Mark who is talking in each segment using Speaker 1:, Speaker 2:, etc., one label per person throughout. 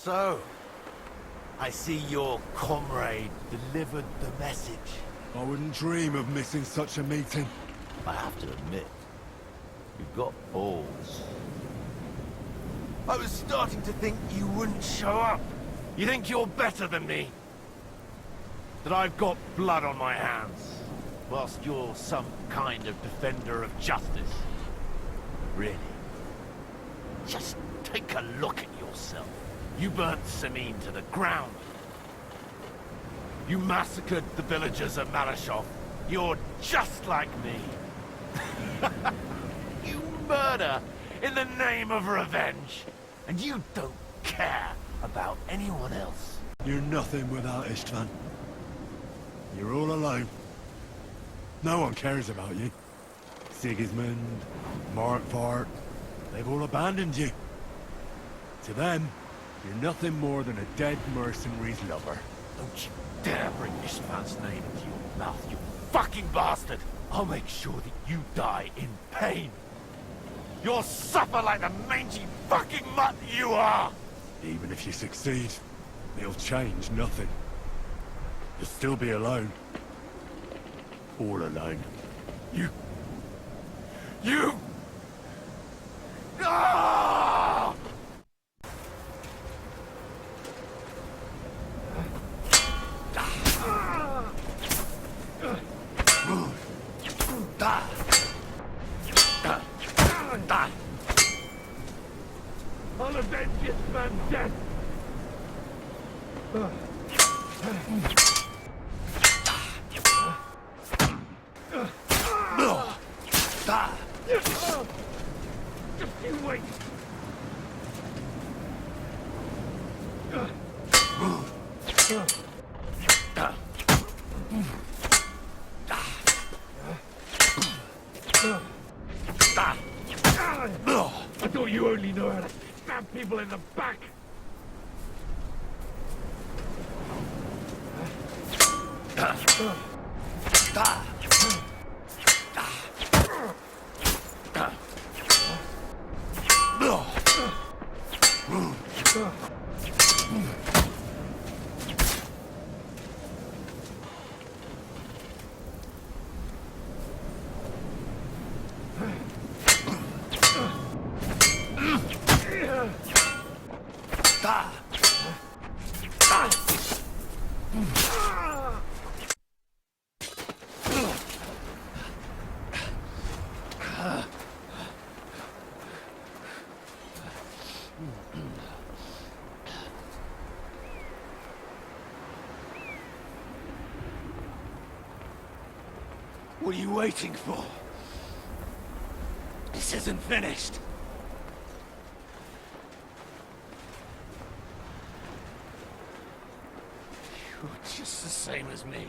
Speaker 1: So, I see your comrade delivered the message.
Speaker 2: I wouldn't dream of missing such a meeting.
Speaker 1: I have to admit, you've got balls. I was starting to think you wouldn't show up. You think you're better than me? That I've got blood on my hands, whilst you're some kind of defender of justice. Really? Just take a look at yourself. You burnt Sameen to the ground. You massacred the villagers of Malashov. You're just like me. You murder in the name of revenge. And you don't care about anyone else.
Speaker 2: You're nothing without Istvan. You're all alone. No one cares about you. Sigismund, Markvart, they've all abandoned you. To them, you're nothing more than a dead mercenary's lover.
Speaker 1: Don't you dare bring Istvan's name into your mouth, you fucking bastard! I'll make sure that you die in pain. You'll suffer like the mangy fucking mutt you are!
Speaker 2: Even if you succeed, it'll change nothing. You'll still be alone. All alone.
Speaker 1: You... Ah! I'll avenge this man's death! Just you wait! I thought you only know how to stab people in the back! What are you waiting for? This isn't finished. You're just the same as me.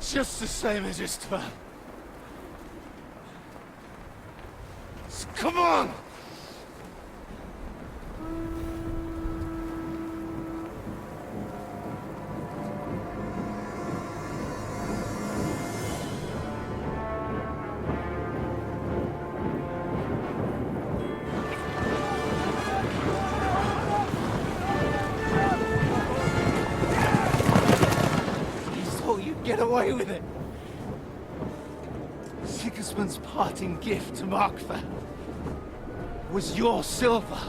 Speaker 1: Just the same as Istvan. So come on! Get away with it! Sigismund's parting gift to Markvart was your silver.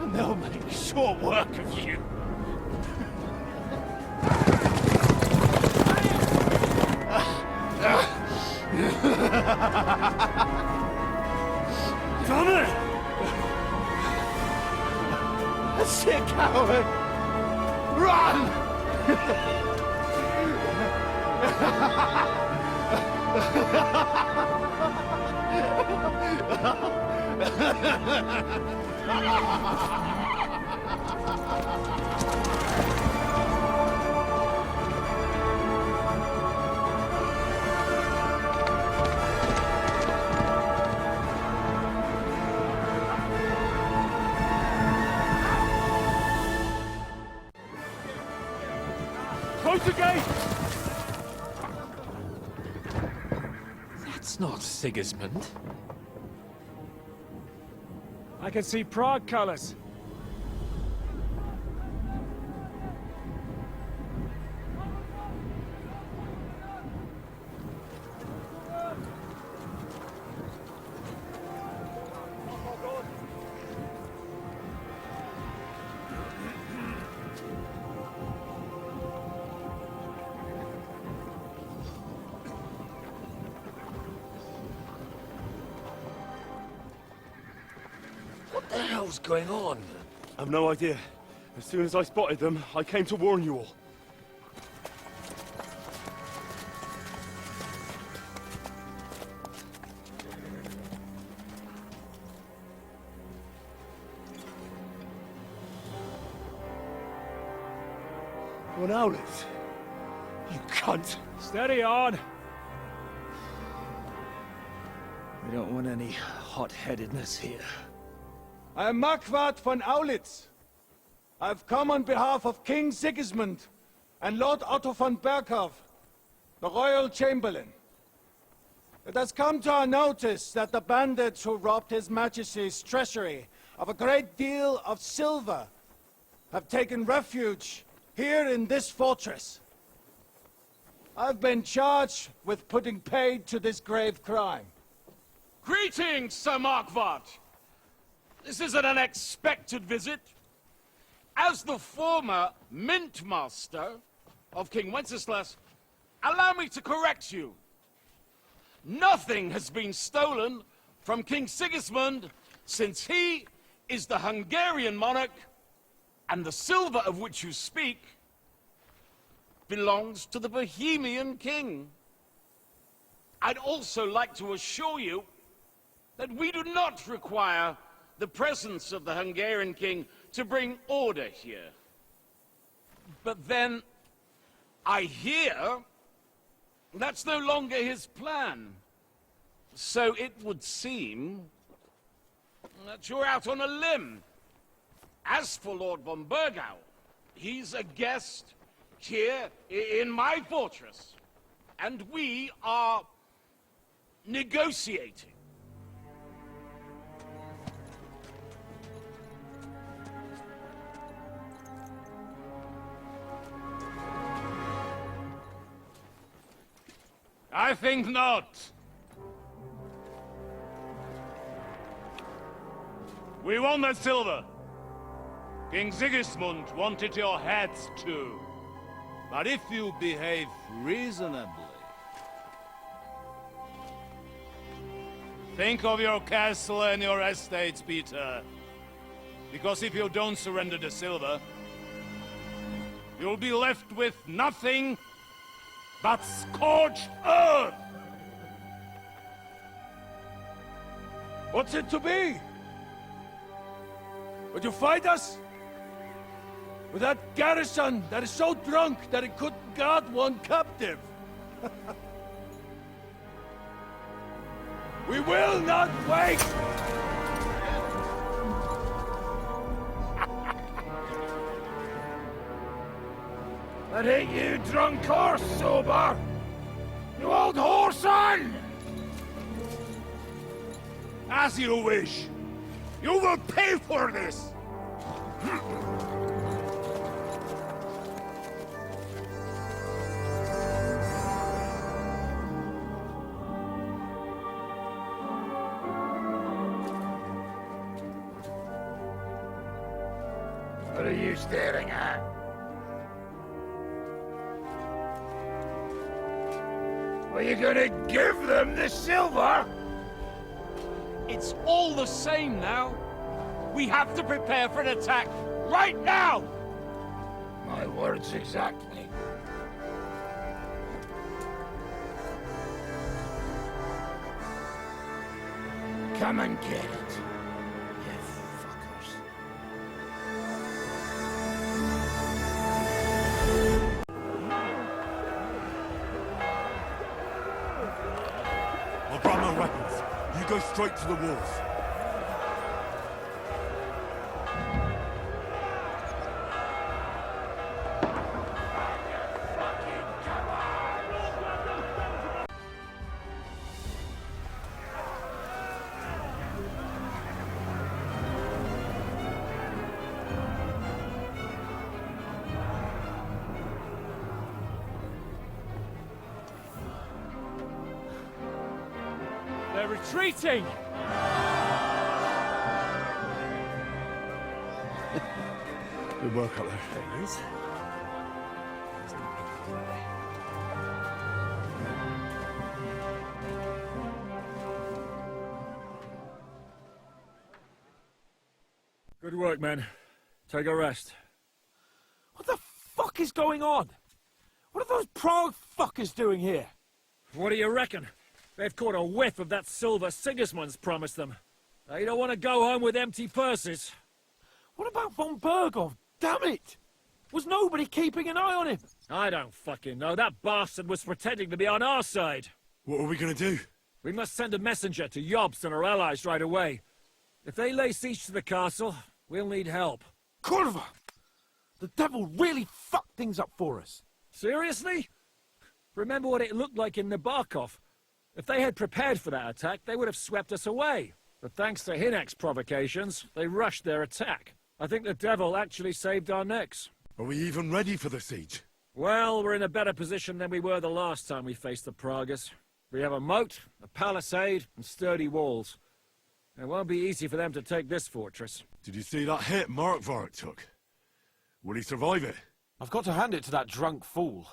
Speaker 1: And they'll make short work of you. Damn it! That's it, coward! Run! Close the gate!
Speaker 3: That's not Sigismund.
Speaker 4: I can see Prague colors.
Speaker 3: What the hell's going on?
Speaker 5: I've no idea. As soon as I spotted them, I came to warn you all. What Owlets? You cunt!
Speaker 4: Steady on. We don't want any hot-headedness here.
Speaker 6: I am Marquardt von Aulitz. I've come on behalf of King Sigismund and Lord Otto von Berghoff, the Royal Chamberlain. It has come to our notice that the bandits who robbed His Majesty's treasury of a great deal of silver have taken refuge here in this fortress. I've been charged with putting paid to this grave crime.
Speaker 7: Greetings, Sir Marquardt. This is an unexpected visit. As the former Mint Master of King Wenceslas, allow me to correct you. Nothing has been stolen from King Sigismund since he is the Hungarian monarch, and the silver of which you speak belongs to the Bohemian king. I'd also like to assure you that we do not require the presence of the Hungarian king to bring order here. But then, I hear that's no longer his plan. So it would seem that you're out on a limb. As for Lord von Bergau, he's a guest here in my fortress, and we are negotiating.
Speaker 5: I think not. We want that silver. King Sigismund wanted your heads too. But if you behave reasonably... Think of your castle and your estates, Peter. Because if you don't surrender the silver, you'll be left with nothing but scorched earth!
Speaker 6: What's it to be? Would you fight us? With that garrison that is so drunk that it couldn't guard one captive? We will not wait!
Speaker 1: That ain't you, drunk or sober! You old whoreson!
Speaker 5: As you wish. You will pay for this!
Speaker 1: What are you staring at? Are you gonna give them the silver?
Speaker 7: It's all the same now. We have to prepare for an attack right now!
Speaker 1: My words exactly. Come and get it, you fuckers.
Speaker 2: I've brought my weapons. You go straight to the walls.
Speaker 4: They're retreating!
Speaker 2: Good work up there.
Speaker 4: There he is. Good work, men. Take a rest.
Speaker 8: What the fuck is going on? What are those Prague fuckers doing here?
Speaker 4: What do you reckon? They've caught a whiff of that silver Sigismund's promised them. They don't want to go home with empty purses.
Speaker 8: What about von Bergov? Damn it! Was nobody keeping an eye on him?
Speaker 4: I don't fucking know. That bastard was pretending to be on our side.
Speaker 2: What are we gonna do?
Speaker 4: We must send a messenger to Jobst and our allies right away. If they lay siege to the castle, we'll need help.
Speaker 8: Kurva! The devil really fucked things up for us.
Speaker 4: Seriously? Remember what it looked like in Nabokov. If they had prepared for that attack, they would have swept us away. But thanks to Hinek's provocations, they rushed their attack. I think the devil actually saved our necks.
Speaker 2: Are we even ready for the siege?
Speaker 4: Well, we're in a better position than we were the last time we faced the Pragas. We have a moat, a palisade, and sturdy walls. It won't be easy for them to take this fortress.
Speaker 2: Did you see that hit Markvart took? Will he survive it?
Speaker 8: I've got to hand it to that drunk fool.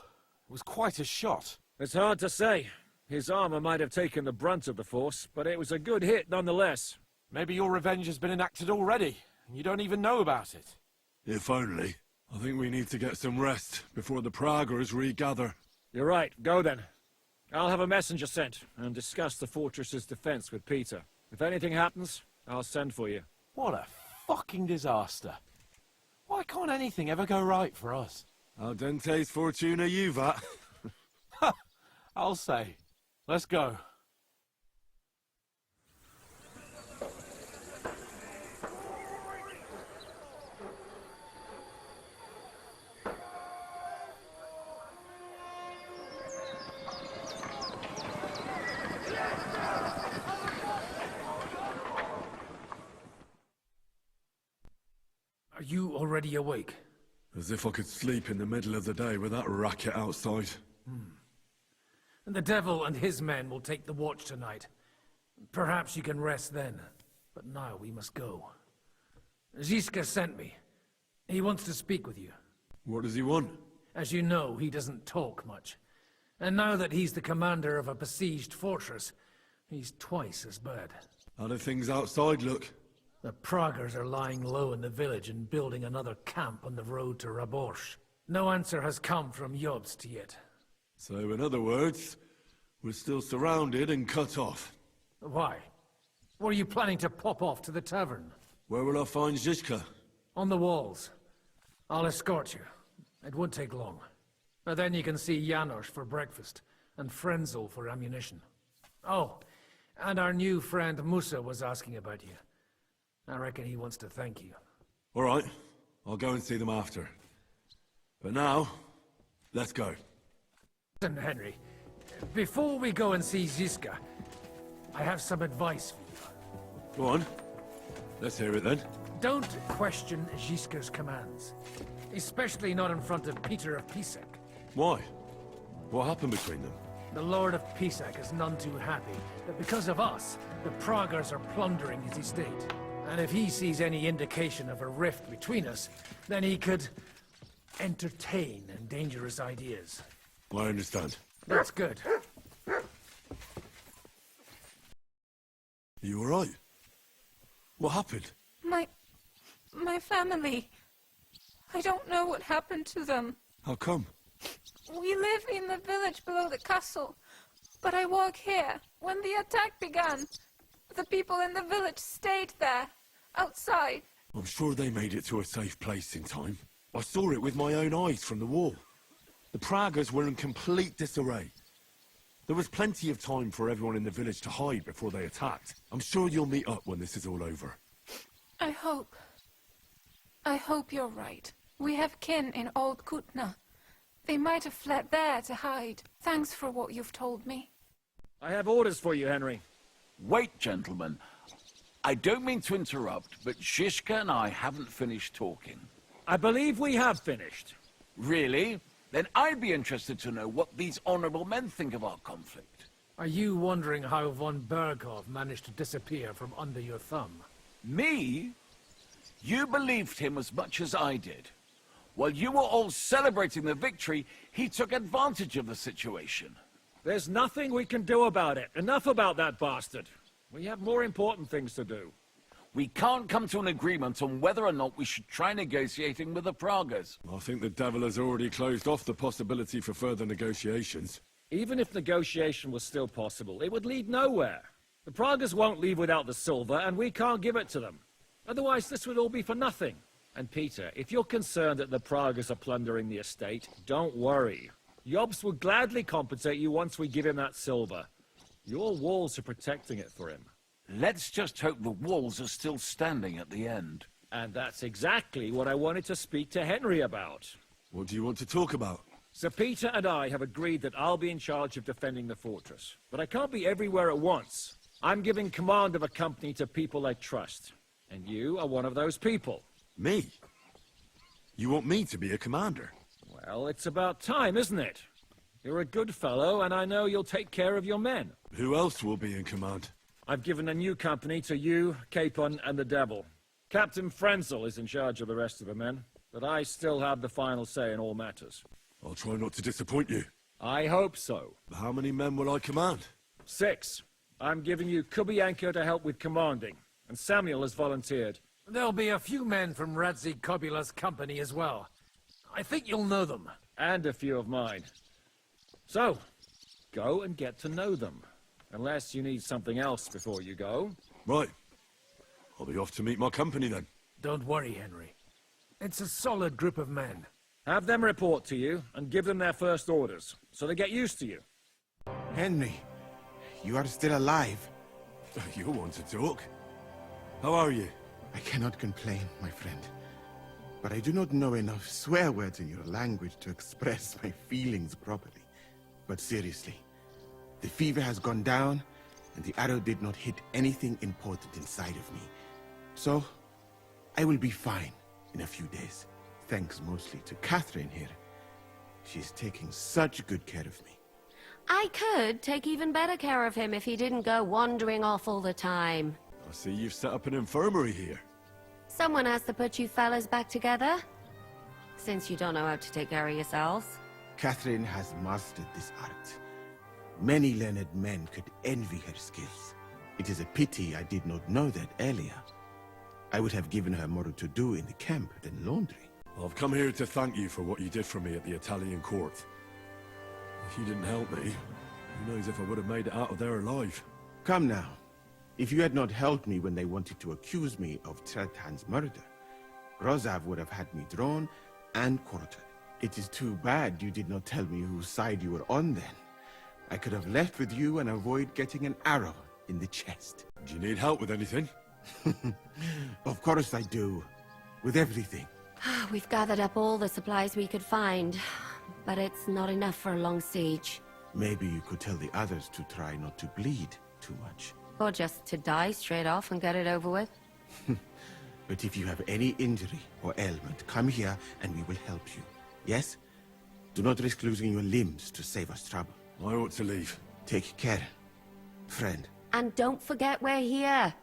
Speaker 8: It was quite a shot.
Speaker 4: It's hard to say. His armor might have taken the brunt of the force, but it was a good hit nonetheless.
Speaker 8: Maybe your revenge has been enacted already, and you don't even know about it.
Speaker 2: If only. I think we need to get some rest before the Praggers regather.
Speaker 4: You're right. Go then. I'll have a messenger sent and discuss the fortress's defense with Peter. If anything happens, I'll send for you.
Speaker 8: What a fucking disaster. Why can't anything ever go right for us?
Speaker 2: Al dente's fortuna juvat.
Speaker 8: I'll say. Let's go. Are you already awake?
Speaker 2: As if I could sleep in the middle of the day with that racket outside.
Speaker 9: And the devil and his men will take the watch tonight. Perhaps you can rest then. But now we must go. Ziska sent me. He wants to speak with you.
Speaker 2: What does he want?
Speaker 9: As you know, he doesn't talk much. And now that he's the commander of a besieged fortress, he's twice as bad.
Speaker 2: How do things outside look?
Speaker 9: The Praggers are lying low in the village and building another camp on the road to Raborsh. No answer has come from Jobst yet.
Speaker 2: So, in other words, we're still surrounded and cut off.
Speaker 9: Why? Were you planning to pop off to the tavern?
Speaker 2: Where will I find Zizka?
Speaker 9: On the walls. I'll escort you. It won't take long. And then you can see Janos for breakfast, and Frenzel for ammunition. Oh, and our new friend Musa was asking about you. I reckon he wants to thank you.
Speaker 2: All right, I'll go and see them after. But now, let's go.
Speaker 9: Listen, Henry, before we go and see Ziska, I have some advice for you.
Speaker 2: Go on. Let's hear it then.
Speaker 9: Don't question Ziska's commands. Especially not in front of Peter of Pisak.
Speaker 2: Why? What happened between them?
Speaker 9: The Lord of Pisak is none too happy that because of us, the Praggers are plundering his estate. And if he sees any indication of a rift between us, then he could entertain dangerous ideas.
Speaker 2: I understand.
Speaker 9: That's good.
Speaker 2: Are you all right? What happened?
Speaker 10: My family. I don't know what happened to them.
Speaker 2: How come?
Speaker 10: We live in the village below the castle, but I work here. When the attack began, the people in the village stayed there, outside.
Speaker 2: I'm sure they made it to a safe place in time. I saw it with my own eyes from the wall. The Praggers were in complete disarray. There was plenty of time for everyone in the village to hide before they attacked. I'm sure you'll meet up when this is all over.
Speaker 10: I hope you're right. We have kin in Old Kutna. They might have fled there to hide. Thanks for what you've told me.
Speaker 4: I have orders for you, Henry.
Speaker 7: Wait, gentlemen. I don't mean to interrupt, but Zizka and I haven't finished talking.
Speaker 4: I believe we have finished.
Speaker 7: Really? Then I'd be interested to know what these honorable men think of our conflict.
Speaker 9: Are you wondering how von Berghoff managed to disappear from under your thumb?
Speaker 7: Me? You believed him as much as I did. While you were all celebrating the victory, he took advantage of the situation.
Speaker 4: There's nothing we can do about it. Enough about that bastard. We have more important things to do.
Speaker 7: We can't come to an agreement on whether or not we should try negotiating with the Pragas.
Speaker 2: I think the devil has already closed off the possibility for further negotiations.
Speaker 4: Even if negotiation was still possible, it would lead nowhere. The Pragas won't leave without the silver, and we can't give it to them. Otherwise, this would all be for nothing. And Peter, if you're concerned that the Pragas are plundering the estate, don't worry. Jobst will gladly compensate you once we give him that silver. Your walls are protecting it for him.
Speaker 7: Let's just hope the walls are still standing at the end.
Speaker 4: And that's exactly what I wanted to speak to Henry about.
Speaker 2: What do you want to talk about?
Speaker 4: Sir Peter and I have agreed that I'll be in charge of defending the fortress. But I can't be everywhere at once. I'm giving command of a company to people I trust. And you are one of those people.
Speaker 2: Me? You want me to be a commander?
Speaker 4: Well, it's about time, isn't it? You're a good fellow, and I know you'll take care of your men.
Speaker 2: Who else will be in command?
Speaker 4: I've given a new company to you, K-hunk, and the Devil. Captain Frenzel is in charge of the rest of the men, but I still have the final say in all matters.
Speaker 2: I'll try not to disappoint you.
Speaker 4: I hope so.
Speaker 2: How many men will I command?
Speaker 4: 6. I'm giving you k-hunk to help with commanding, and Samuel has volunteered.
Speaker 9: There'll be a few men from Radzi Kobula's company as well. I think you'll know them.
Speaker 4: And a few of mine. So, go and get to know them. Unless you need something else before you go.
Speaker 2: Right. I'll be off to meet my company then.
Speaker 9: Don't worry, Henry. It's a solid group of men.
Speaker 4: Have them report to you, and give them their first orders, so they get used to you.
Speaker 11: Henry, you are still alive.
Speaker 2: You want to talk? How are you?
Speaker 11: I cannot complain, my friend. But I do not know enough swear words in your language to express my feelings properly. But seriously, the fever has gone down, and the arrow did not hit anything important inside of me. So, I will be fine in a few days. Thanks mostly to Catherine here. She's taking such good care of me.
Speaker 12: I could take even better care of him if he didn't go wandering off all the time.
Speaker 2: I see you've set up an infirmary here.
Speaker 12: Someone has to put you fellas back together, since you don't know how to take care of yourselves.
Speaker 11: Catherine has mastered this art. Many learned men could envy her skills. It is a pity I did not know that earlier. I would have given her more to do in the camp than laundry.
Speaker 2: I've come here to thank you for what you did for me at the Italian court. If you didn't help me, who knows if I would have made it out of there alive.
Speaker 11: Come now. If you had not helped me when they wanted to accuse me of Tretan's murder, Rozav would have had me drawn and quartered. It is too bad you did not tell me whose side you were on then. I could have left with you and avoid getting an arrow in the chest.
Speaker 2: Do you need help with anything?
Speaker 11: Of course I do. With everything.
Speaker 12: We've gathered up all the supplies we could find, but it's not enough for a long siege.
Speaker 11: Maybe you could tell the others to try not to bleed too much.
Speaker 12: Or just to die straight off and get it over with.
Speaker 11: But if you have any injury or ailment, come here and we will help you. Yes? Do not risk losing your limbs to save us trouble.
Speaker 2: I ought to leave.
Speaker 11: Take care, friend.
Speaker 12: And don't forget we're here.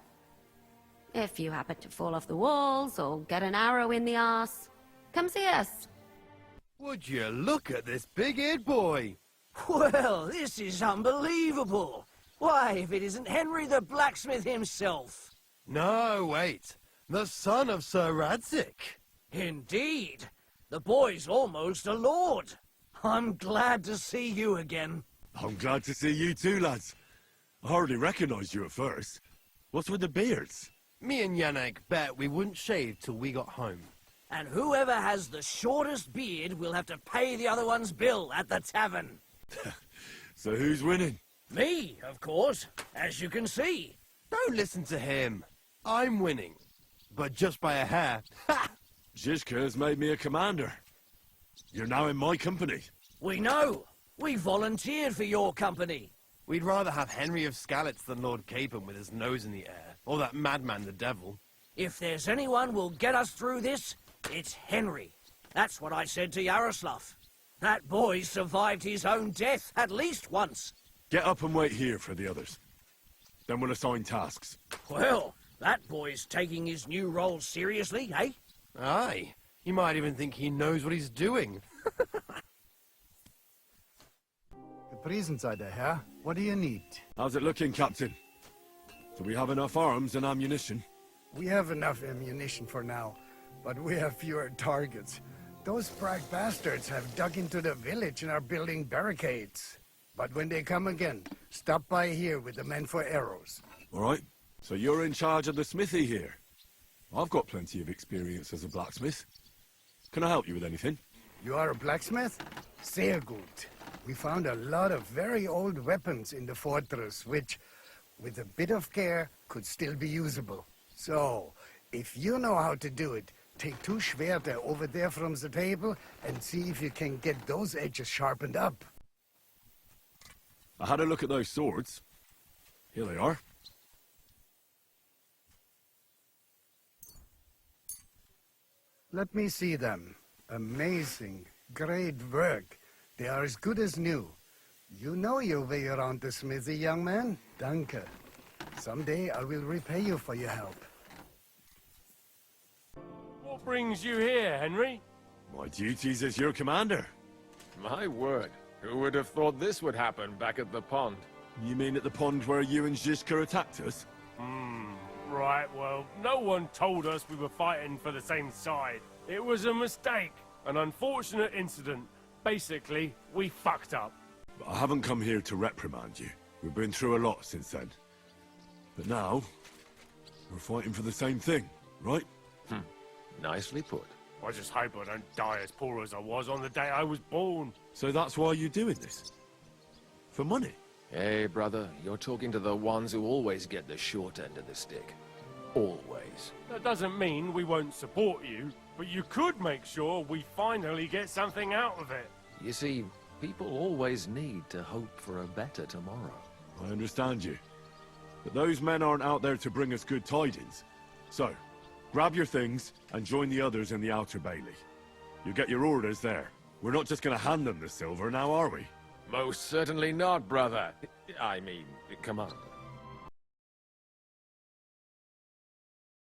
Speaker 12: If you happen to fall off the walls or get an arrow in the arse, come see us.
Speaker 1: Would you look at this big-eared boy?
Speaker 13: Well, this is unbelievable. Why, if it isn't Henry the blacksmith himself.
Speaker 1: No, wait. The son of Sir Radzik.
Speaker 13: Indeed. The boy's almost a lord. I'm glad to see you again.
Speaker 2: I'm glad to see you too, lads. I hardly recognized you at first. What's with the beards?
Speaker 1: Me and Yannick bet we wouldn't shave till we got home.
Speaker 13: And whoever has the shortest beard will have to pay the other one's bill at the tavern.
Speaker 2: So who's winning?
Speaker 13: Me, of course, as you can see.
Speaker 1: Don't listen to him. I'm winning. But just by a hair. Ha!
Speaker 2: Zizka has made me a commander. You're now in my company.
Speaker 13: We know. We volunteered for your company.
Speaker 1: We'd rather have Henry of Skalitz than Lord Capon with his nose in the air. Or that madman, the devil.
Speaker 13: If there's anyone will get us through this, it's Henry. That's what I said to Yaroslav. That boy survived his own death at least once.
Speaker 2: Get up and wait here for the others. Then we'll assign tasks.
Speaker 13: Well, that boy's taking his new role seriously, eh?
Speaker 14: Aye. You might even think he knows what he's doing.
Speaker 15: Presenzeit, Herr. What do you need?
Speaker 2: How's it looking, Captain? Do we have enough arms and ammunition?
Speaker 15: We have enough ammunition for now, but we have fewer targets. Those Prague bastards have dug into the village and are building barricades. But when they come again, stop by here with the men for arrows.
Speaker 2: All right. So you're in charge of the smithy here. I've got plenty of experience as a blacksmith. Can I help you with anything?
Speaker 15: You are a blacksmith? Sehr gut. We found a lot of very old weapons in the fortress, which, with a bit of care, could still be usable. So, if you know how to do it, take 2 Schwerter over there from the table and see if you can get those edges sharpened up.
Speaker 2: I had a look at those swords. Here they are.
Speaker 15: Let me see them. Amazing. Great work. They are as good as new. You know your way around the smithy, young man. Danke. Someday I will repay you for your help.
Speaker 8: What brings you here, Henry?
Speaker 2: My duties as your commander.
Speaker 3: My word. Who would have thought this would happen back at the pond?
Speaker 2: You mean at the pond where you and Zizka attacked us?
Speaker 8: Right, well, no one told us we were fighting for the same side. It was a mistake. An unfortunate incident. Basically, we fucked up.
Speaker 2: But I haven't come here to reprimand you. We've been through a lot since then. But now, we're fighting for the same thing, right?
Speaker 3: Nicely put.
Speaker 8: I just hope I don't die as poor as I was on the day I was born.
Speaker 2: So that's why you're doing this? For money?
Speaker 3: Hey, brother, you're talking to the ones who always get the short end of the stick. Always.
Speaker 8: That doesn't mean we won't support you, but you could make sure we finally get something out of it.
Speaker 3: You see, people always need to hope for a better tomorrow.
Speaker 2: I understand you. But those men aren't out there to bring us good tidings. So, grab your things and join the others in the Outer Bailey. You'll get your orders there. We're not just gonna hand them the silver now, are we?
Speaker 3: Most certainly not, brother. I mean, come on.